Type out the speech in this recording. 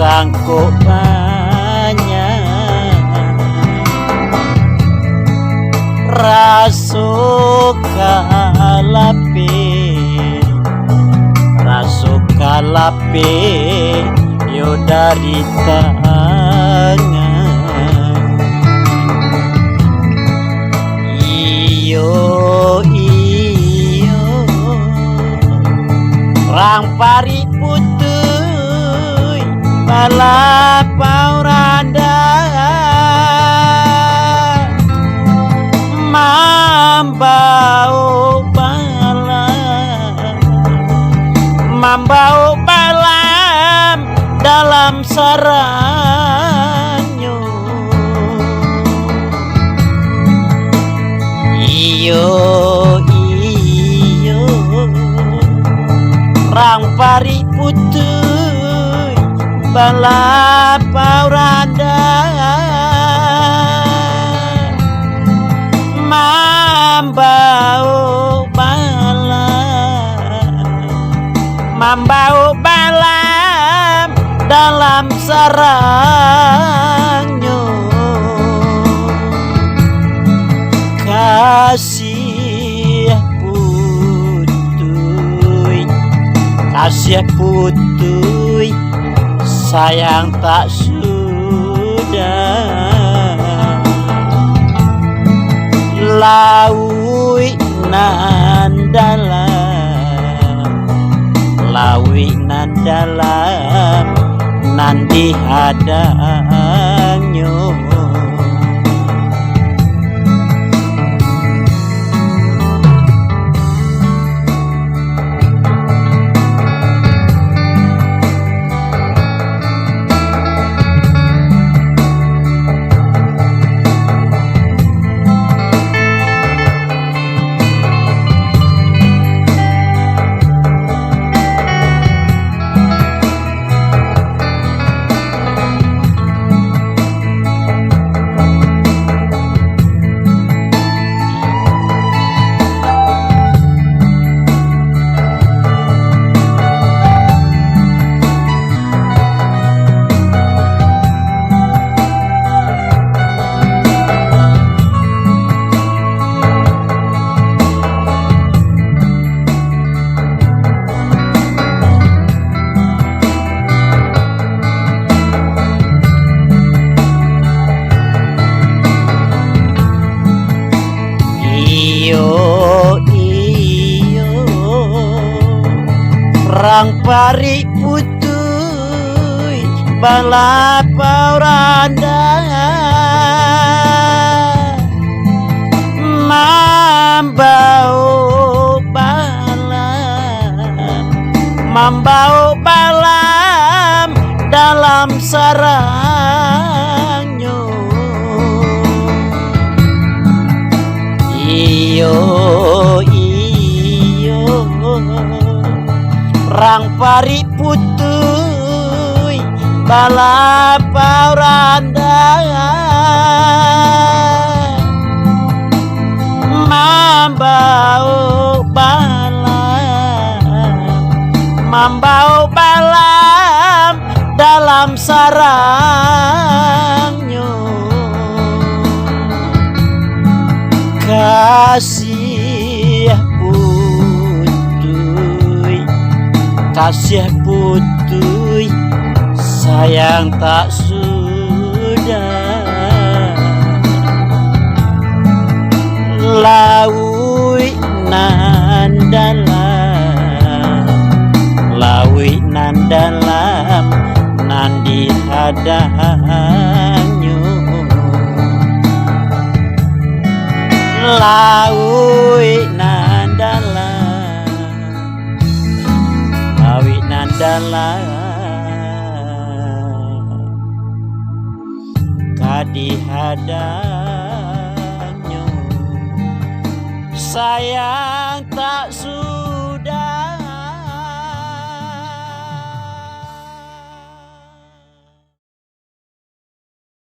sangkuk banyak rasuka lape yo dari tangan iyo rang pari putui bala pauranda mambau balam dalam saranyo iyo rang pari putui bala pauranda mambau balam dalam sarangnya kasih putui sayang tak sudah lawi nan dalam nanti hadangnya rang pari putui bala pauranda mambau balam dalam sarangnya iyo rang pari putui bala pauranda mambau balam dalam sarangnya kasih putui sayang tak sudah lawi nan dalam nandi hadangnya lawi nan dalam kadihadangnya sayang tak sudah